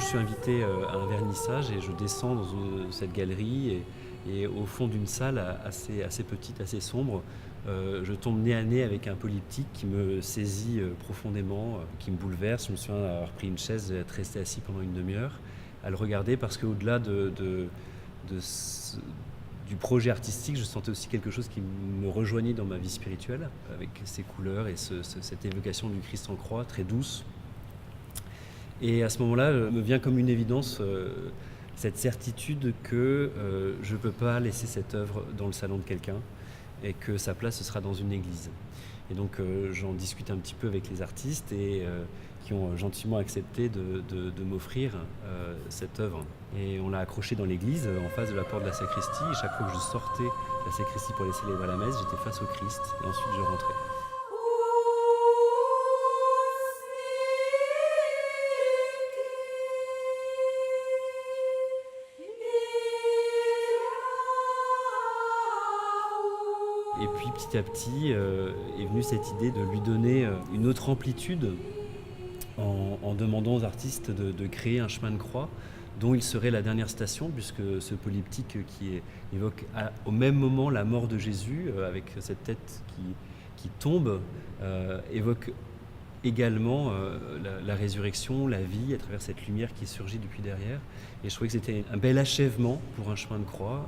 je suis invité à un vernissage et je descends dans cette galerie et au fond d'une salle assez petite, assez sombre, je tombe nez à nez avec un polyptyque qui me saisit profondément, qui me bouleverse. Je me souviens avoir pris une chaise et être resté assis pendant une demi-heure à le regarder parce qu'au-delà du projet artistique, je sentais aussi quelque chose qui me rejoignait dans ma vie spirituelle, avec ces couleurs et cette évocation du Christ en croix, très douce. Et à ce moment-là, me vient comme une évidence cette certitude que je ne peux pas laisser cette œuvre dans le salon de quelqu'un et que sa place, ce sera dans une église. Et donc j'en discute un petit peu avec les artistes qui ont gentiment accepté de m'offrir cette œuvre. Et on l'a accrochée dans l'église, en face de la porte de la sacristie. Et chaque fois que je sortais de la sacristie pour aller célébrer la messe, j'étais face au Christ et ensuite je rentrais. Et puis petit à petit est venue cette idée de lui donner une autre amplitude en demandant aux artistes de créer un chemin de croix dont il serait la dernière station, puisque ce polyptyque qui évoque au même moment la mort de Jésus, avec cette tête qui tombe, évoque également la résurrection, la vie, à travers cette lumière qui surgit depuis derrière. Et je trouvais que c'était un bel achèvement pour un chemin de croix.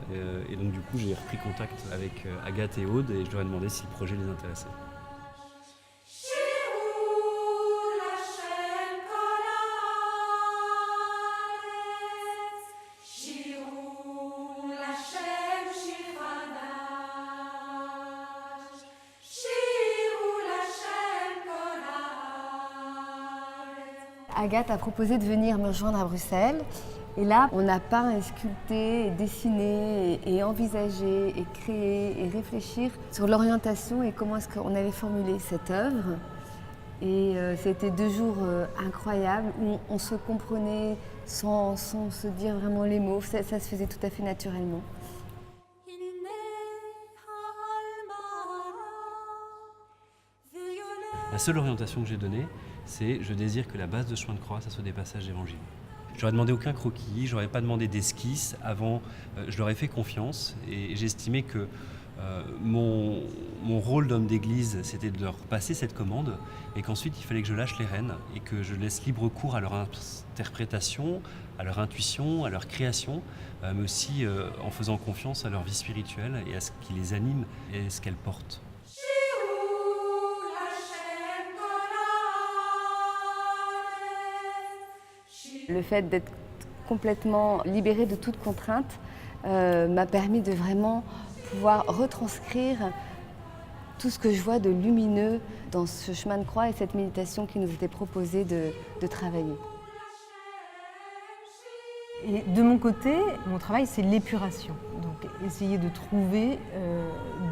Et donc du coup, j'ai repris contact avec Agathe et Aude et je leur ai demandé si le projet les intéressait. Agathe a proposé de venir me rejoindre à Bruxelles. Et là, on a peint, sculpté, dessiné et envisagé et créé et réfléchir sur l'orientation et comment est-ce qu'on allait formuler cette œuvre. Et c'était 2 jours incroyables où on se comprenait sans se dire vraiment les mots. Ça se faisait tout à fait naturellement. La seule orientation que j'ai donnée, c'est je désire que la base de chemin de croix, ça soit des passages d'évangile. Je leur ai demandé aucun croquis, je leur ai pas demandé d'esquisse. Avant, je leur ai fait confiance et j'estimais que mon rôle d'homme d'église, c'était de leur passer cette commande et qu'ensuite il fallait que je lâche les rênes et que je laisse libre cours à leur interprétation, à leur intuition, à leur création, mais aussi en faisant confiance à leur vie spirituelle et à ce qui les anime et ce qu'elles portent. Le fait d'être complètement libérée de toute contrainte m'a permis de vraiment pouvoir retranscrire tout ce que je vois de lumineux dans ce chemin de croix et cette méditation qui nous était proposée de travailler. Et de mon côté, mon travail, c'est l'épuration. Donc essayer de trouver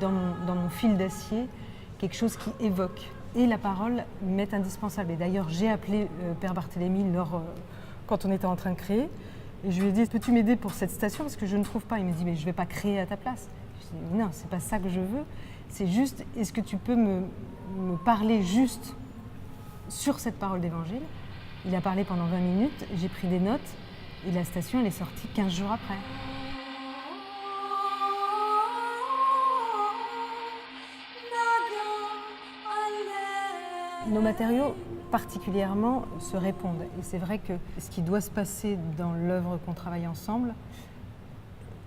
dans mon fil d'acier quelque chose qui évoque. Et la parole m'est indispensable. Et d'ailleurs, j'ai appelé Père Barthélemy quand on était en train de créer. Et je lui ai dit, peux-tu m'aider pour cette station parce que je ne trouve pas. Il m'a dit, mais je ne vais pas créer à ta place. Je lui ai dit, non, c'est pas ça que je veux. C'est juste, est-ce que tu peux me parler juste sur cette parole d'évangile? Il a parlé pendant 20 minutes, j'ai pris des notes et la station, elle est sortie 15 jours après. Nos matériaux particulièrement se répondent. Et c'est vrai que ce qui doit se passer dans l'œuvre qu'on travaille ensemble,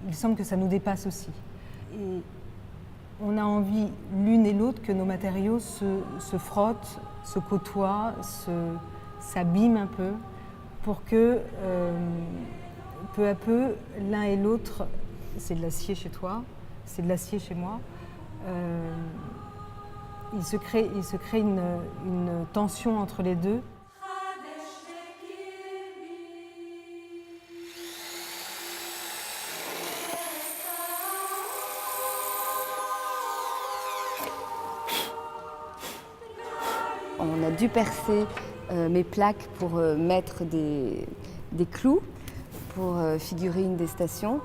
il semble que ça nous dépasse aussi. Et on a envie l'une et l'autre que nos matériaux se frottent, se côtoient, s'abîment un peu, pour que peu à peu, l'un et l'autre, c'est de l'acier chez toi, c'est de l'acier chez moi, il se crée une tension entre les deux. On a dû percer mes plaques pour mettre des clous pour figurer une des stations.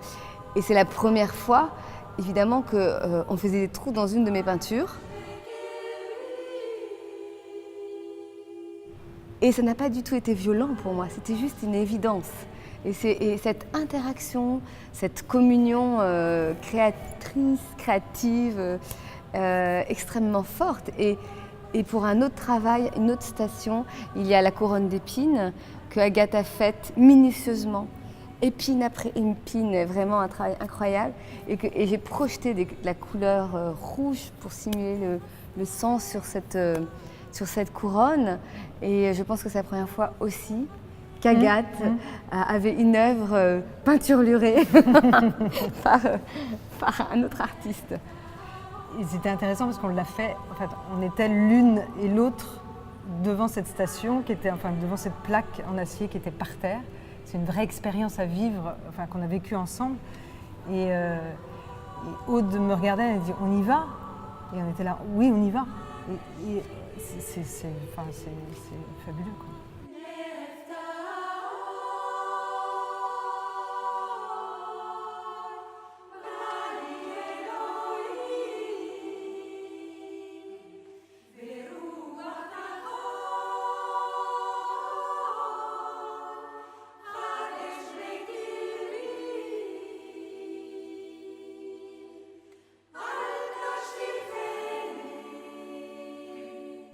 Et c'est la première fois, évidemment, qu'on faisait des trous dans une de mes peintures. Et ça n'a pas du tout été violent pour moi, c'était juste une évidence. Et cette interaction, cette communion créative, extrêmement forte. Et pour un autre travail, une autre station, il y a la couronne d'épines que Agathe a faite minutieusement, épine après épine, vraiment un travail incroyable. Et j'ai projeté de la couleur rouge pour simuler le sang sur cette couronne. Et je pense que c'est la première fois aussi qu'Agathe avait une œuvre peinturlurée par un autre artiste. Et c'était intéressant parce qu'on l'a fait, en fait, on était l'une et l'autre devant cette station, devant cette plaque en acier qui était par terre. C'est une vraie expérience à vivre, qu'on a vécue ensemble. Et Aude me regardait, elle me dit on y va. Et on était là, oui, on y va. Et c'est fabuleux, quoi.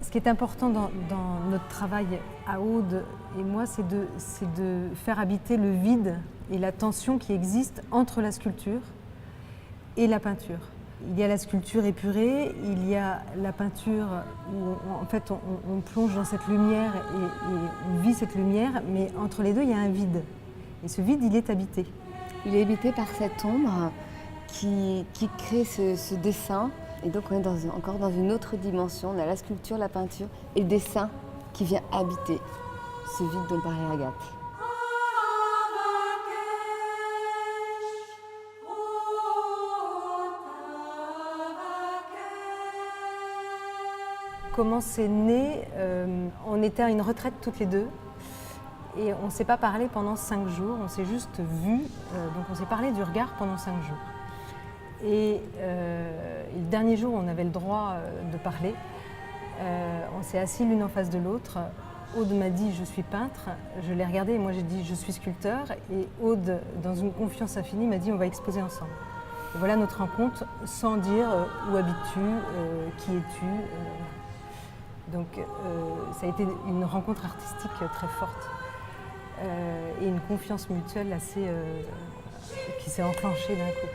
Ce qui est important dans notre travail à Aude et moi, c'est de faire habiter le vide et la tension qui existe entre la sculpture et la peinture. Il y a la sculpture épurée, il y a la peinture où en fait on plonge dans cette lumière et on vit cette lumière, mais entre les deux il y a un vide. Et ce vide, il est habité. Il est habité par cette ombre qui crée ce dessin. Et donc on est encore dans une autre dimension. On a la sculpture, la peinture et le dessin qui vient habiter ce vide dont parlait Agathe. Comment c'est né? On était à une retraite toutes les deux et on ne s'est pas parlé pendant 5 jours, on s'est juste vus, donc on s'est parlé du regard pendant 5 jours. Et le dernier jour, on avait le droit de parler. On s'est assis l'une en face de l'autre. Aude m'a dit « je suis peintre ». Je l'ai regardé et moi j'ai dit « je suis sculpteur ». Et Aude, dans une confiance infinie, m'a dit « on va exposer ensemble ». Et voilà notre rencontre sans dire « où habites-tu ? Qui es-tu » Donc ça a été une rencontre artistique très forte et une confiance mutuelle assez qui s'est enclenchée d'un coup.